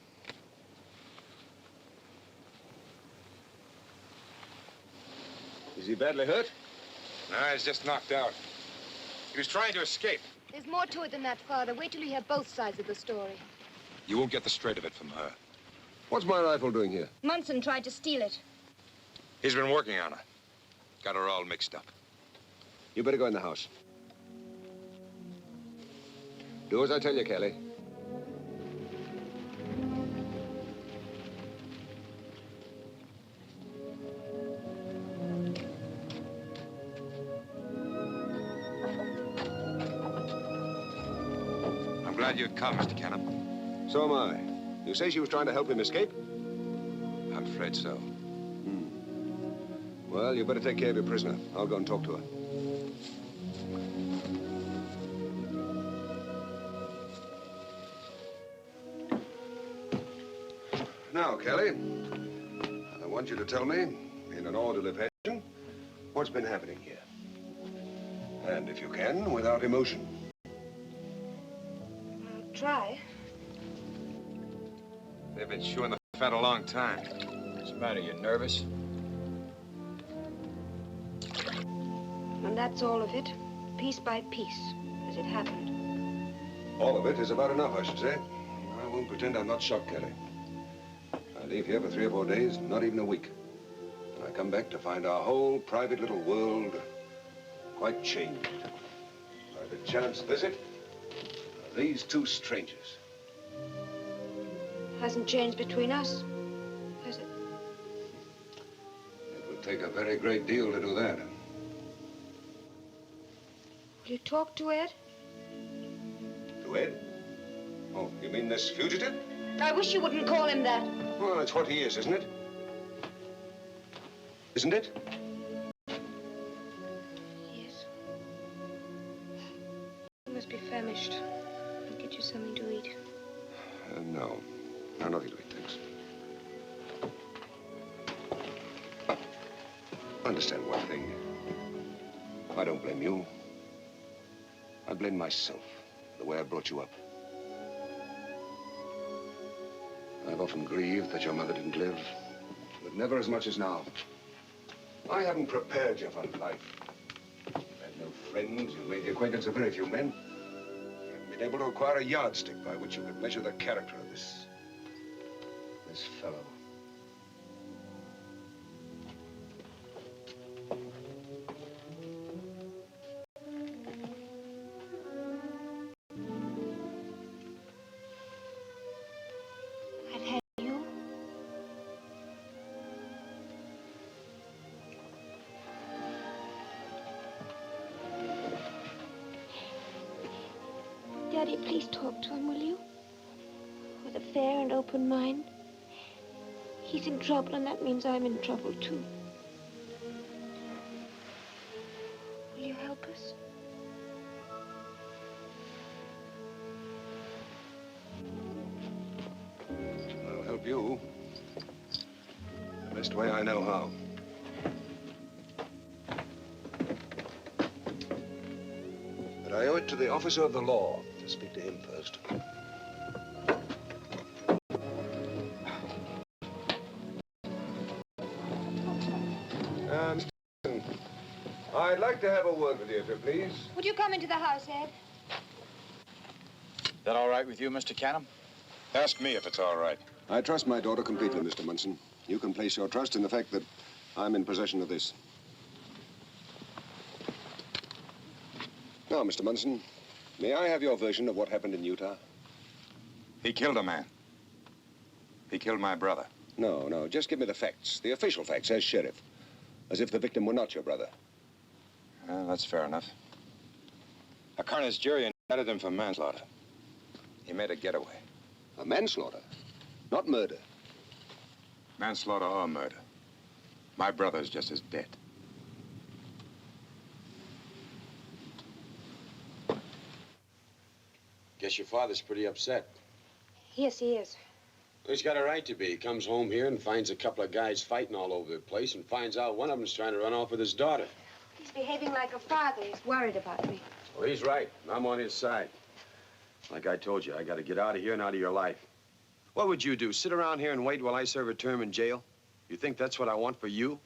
Is he badly hurt? No, he's just knocked out. He was trying to escape. There's more to it than that, Father. Wait till you hear both sides of the story. You won't get the straight of it from her. What's my rifle doing here? Munson tried to steal it. He's been working on her. Got her all mixed up. You better go in the house. Do as I tell you, Kelly. glad you'd come, Mr. Canham. So am I. You say she was trying to help him escape? I'm afraid so. Well, you better take care of your prisoner. I'll go and talk to her. Now, Kelly, I want you to tell me, in an orderly fashion, what's been happening here. And if you can, without emotion. I'll try. They've been chewing the fat a long time. What's the matter? You nervous? And that's all of it, piece by piece, as it happened. All of it is about enough, I should say. I won't pretend I'm not shocked, Kelly. I leave here for 3 or 4 days, not even a week. And I come back to find our whole private little world quite changed. By the chance visit of these 2 strangers. Hasn't changed between us, has it? It would take a very great deal to do that. Will you talk to Ed? To Ed? Oh, you mean this fugitive? I wish you wouldn't call him that. Well, it's what he is, isn't it? Isn't it? Yes. You must be famished. I'll get you something to eat. No. No, nothing to eat, thanks. Understand one thing. I don't blame you. I blame myself, the way I brought you up. I've often grieved that your mother didn't live, but never as much as now. I hadn't prepared you for life. You had no friends, you made the acquaintance of very few men. You haven't been able to acquire a yardstick by which you could measure the character of this fellow. I've had you. Daddy, please talk to him, will you? With a fair and open mind. He's in trouble, and that means I'm in trouble, too. Will you help us? I'll help you the best way I know how. But I owe it to the officer of the law to speak to him first. I'd like to have a word with you, if you please. Would you come into the house, Ed? That all right with you, Mr. Canham? Ask me if it's all right. I trust my daughter completely, Mr. Munson. You can place your trust in the fact that I'm in possession of this. Now, Mr. Munson, may I have your version of what happened in Utah? He killed a man. He killed my brother. No, just give me the facts, the official facts, as sheriff. As if the victim were not your brother. Well, that's fair enough. A coroner's jury indicted him for manslaughter. He made a getaway. A manslaughter, not murder. Manslaughter or murder. My brother's just as dead. Guess your father's pretty upset. Yes, he is. Well, he's got a right to be. He comes home here and finds a couple of guys fighting all over the place and finds out one of them's trying to run off with his daughter. He's behaving like a father. He's worried about me. Well, he's right. I'm on his side. Like I told you, I got to get out of here and out of your life. What would you do? Sit around here and wait while I serve a term in jail? You think that's what I want for you?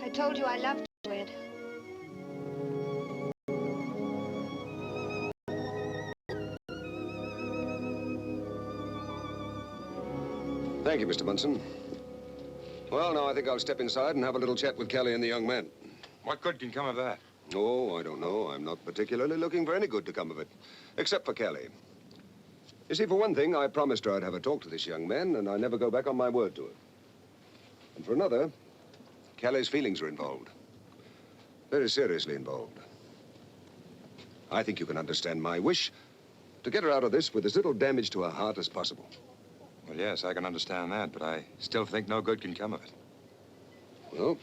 I told you I loved you, Ed. Thank you, Mr. Munson. Well, now I think I'll step inside and have a little chat with Kelly and the young man. What good can come of that? Oh, I don't know. I'm not particularly looking for any good to come of it, except for Kelly. You see, for one thing, I promised her I'd have a talk to this young man, and I never go back on my word to her. And for another, Kelly's feelings are involved. Very seriously involved. I think you can understand my wish to get her out of this with as little damage to her heart as possible. Well, yes, I can understand that, but I still think no good can come of it. Well,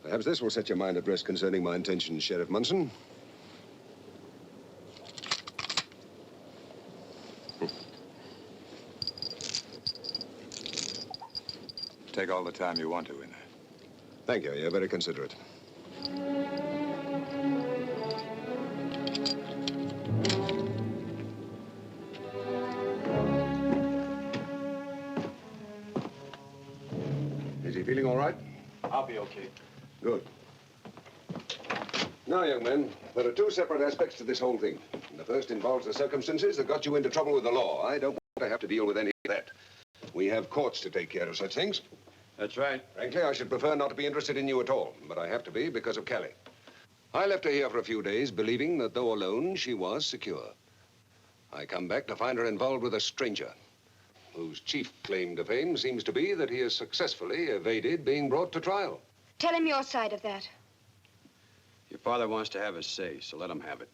perhaps this will set your mind at rest concerning my intentions, Sheriff Munson. Take all the time you want to in there. Thank you. You're very considerate. Is he feeling all right? I'll be okay. Good. Now, young men, there are two separate aspects to this whole thing. The first involves the circumstances that got you into trouble with the law. I don't want to have to deal with any of that. We have courts to take care of such things. That's right. Frankly, I should prefer not to be interested in you at all, but I have to be because of Kelly. I left her here for a few days, believing that though alone, she was secure. I come back to find her involved with a stranger, whose chief claim to fame seems to be that he has successfully evaded being brought to trial. Tell him your side of that. Your father wants to have his say, so let him have it.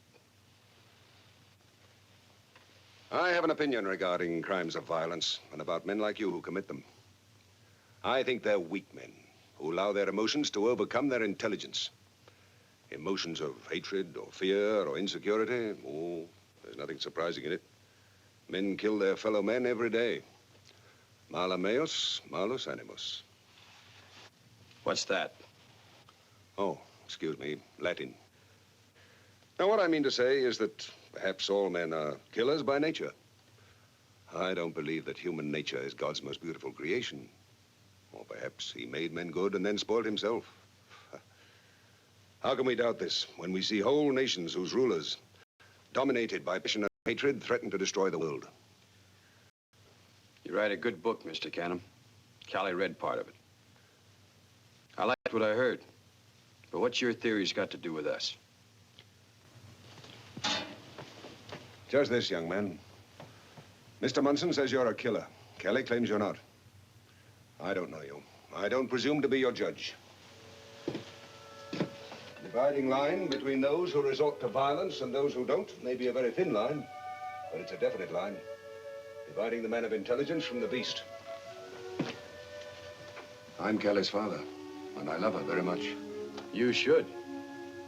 I have an opinion regarding crimes of violence and about men like you who commit them. I think they're weak men who allow their emotions to overcome their intelligence. Emotions of hatred or fear or insecurity, oh, there's nothing surprising in it. Men kill their fellow men every day. Mala meos, malus animus. What's that? Oh, excuse me, Latin. Now, what I mean to say is that perhaps all men are killers by nature. I don't believe that human nature is God's most beautiful creation. Or perhaps he made men good and then spoiled himself. How can we doubt this when we see whole nations whose rulers, dominated by passion and hatred, threaten to destroy the world? You write a good book, Mr. Canham. Callie read part of it. I liked what I heard. But what's your theories got to do with us? Just this, young man. Mr. Munson says you're a killer. Kelly claims you're not. I don't know you. I don't presume to be your judge. Dividing line between those who resort to violence and those who don't may be a very thin line, but it's a definite line. Dividing the man of intelligence from the beast. I'm Kelly's father, and I love her very much. You should.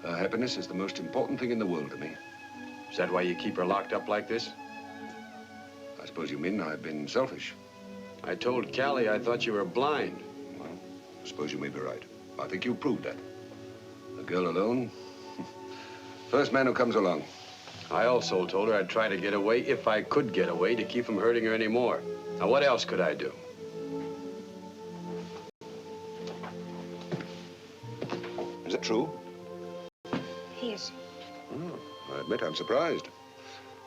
Her happiness is the most important thing in the world to me. Is that why you keep her locked up like this? I suppose you mean I've been selfish. I told Callie I thought you were blind. Well, I suppose you may be right. I think you proved that. A girl alone? First man who comes along. I also told her I'd try to get away, if I could get away, to keep from hurting her anymore. Now, what else could I do? Is that true? Yes. Oh, I admit I'm surprised.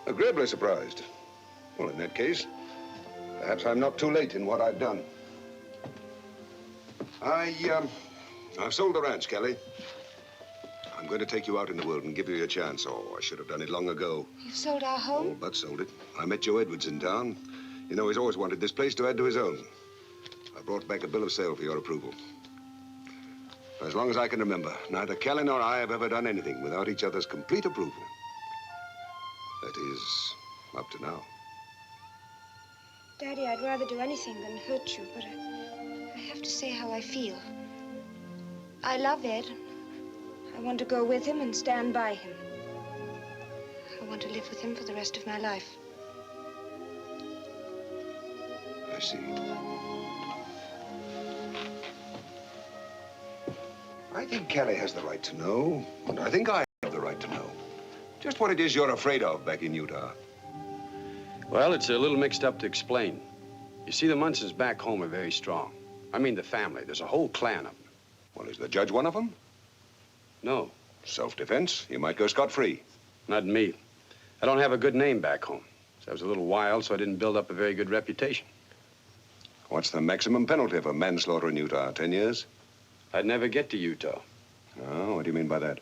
Agreeably surprised. Well, in that case, perhaps I'm not too late in what I've done. I've sold the ranch, Kelly. I'm going to take you out in the world and give you a chance. Oh, I should have done it long ago. You've sold our Oh, home? but sold it. I met Joe Edwards in town. You know, he's always wanted this place to add to his own. I brought back a bill of sale for your approval. For as long as I can remember, neither Kelly nor I have ever done anything without each other's complete approval. That is, up to now. Daddy, I'd rather do anything than hurt you, but I have to say how I feel. I love Ed. I want to go with him and stand by him. I want to live with him for the rest of my life. I see. I think Kelly has the right to know, and I think I have the right to know just what it is you're afraid of back in Utah. Well, it's a little mixed up to explain. You see, the Munsons back home are very strong. I mean the family. There's a whole clan of them. Well, is the judge one of them? No, Self-defense? You might go scot-free. not me. I don't have a good name back home. So I was a little wild, so I didn't build up a very good reputation. What's the maximum penalty for manslaughter in Utah? 10 years? I'd never get to Utah. Oh, what do you mean by that?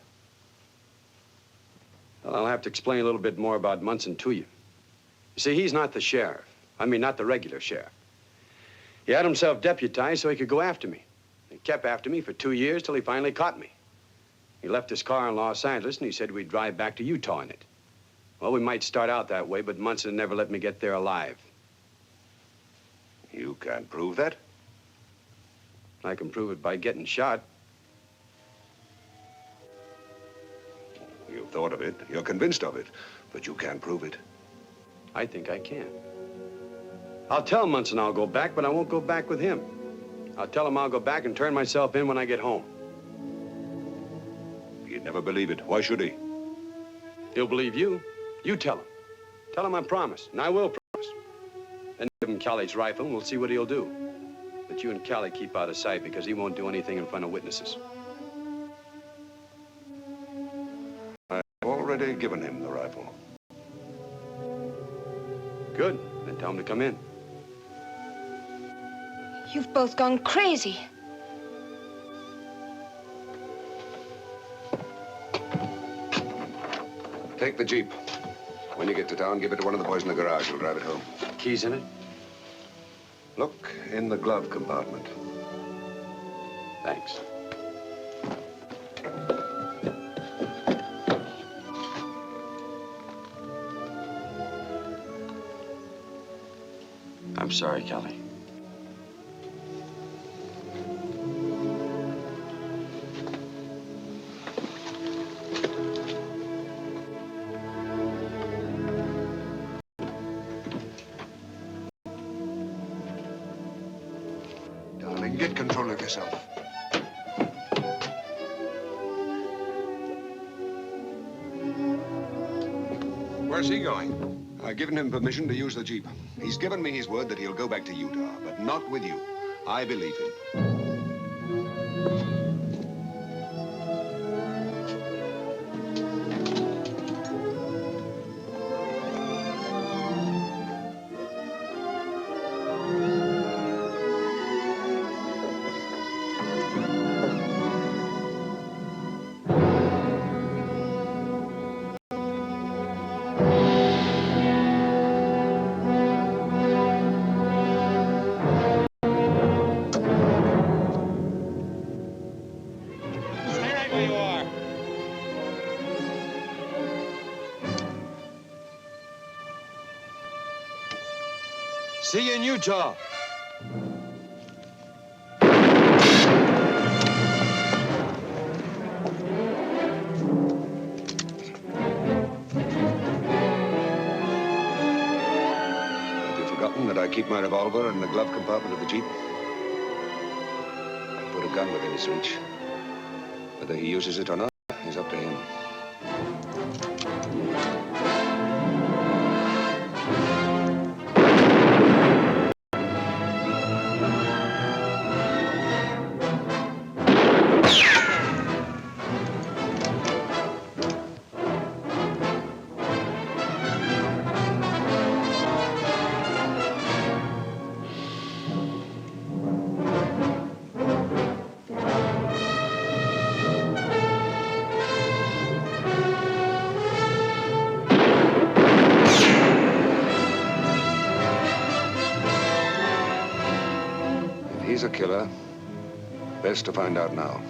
Well, I'll have to explain a little bit more about Munson to you. You see, he's not the sheriff. I mean, not the regular sheriff. He had himself deputized so he could go after me. And kept after me for 2 years till he finally caught me. He left his car in Los Angeles, and he said we'd drive back to Utah in it. Well, we might start out that way, but Munson never let me get there alive. You can't prove that. I can prove it by getting shot. You've thought of it. You're convinced of it. But you can't prove it. I think I can. I'll tell Munson I'll go back, but I won't go back with him. I'll tell him I'll go back and turn myself in when I get home. He'd never believe it. Why should he? He'll believe you. You tell him. Tell him I promise, and I will promise. Then give him Callie's rifle, and we'll see what he'll do. But you and Callie keep out of sight, because he won't do anything in front of witnesses. I've already given him the rifle. Good. Then tell him to come in. You've both gone crazy. Take the Jeep. When you get to town, give it to one of the boys in the garage. He'll drive it home. Keys in it? Look in the glove compartment. Thanks. I'm sorry, Callie. Darling, get control of yourself. Where's he going? I've given him permission to use the Jeep. He's given me his word that he'll go back to Utah, but not with you. I believe him. See you in Utah. Have you forgotten that I keep my revolver in the glove compartment of the Jeep? I'll put a gun within his reach. Whether he uses it or not is up to him. He's a killer. Best to find out now.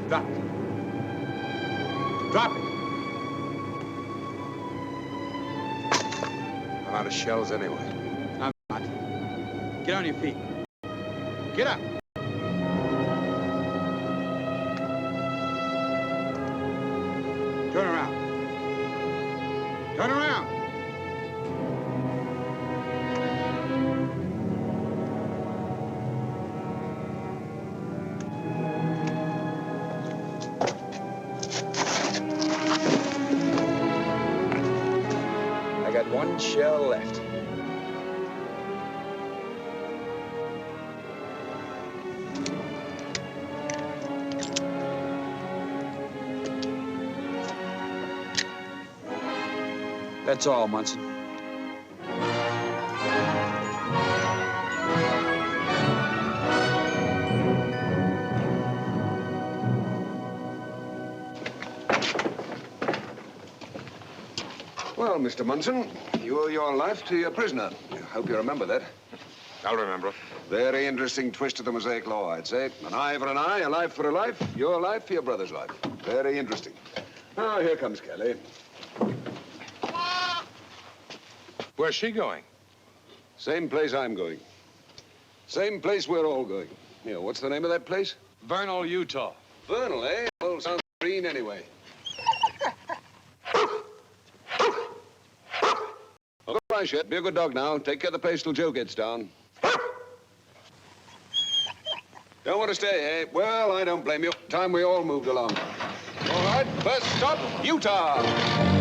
Drop it. Drop it. I'm out of shells anyway. I'm not. Get on your feet. Get up. Turn around. Turn around. I got one shell left. That's all, Munson. Well, Mr. Munson, you owe your life to your prisoner. I hope you remember that. I'll remember. Very interesting twist of the Mosaic Law, I'd say. An eye for an eye, a life for a life, your life for your brother's life. Very interesting. Now, here comes Kelly. Where's she going? Same place I'm going. Same place we're all going. Here, what's the name of that place? Vernal, Utah. Vernal, eh? Well, sounds green anyway. Well, goodbye, Chet. Be a good dog now. Take care of the place till Joe gets down. Don't want to stay, eh? Well, I don't blame you. Time we all moved along. All right, first stop, Utah.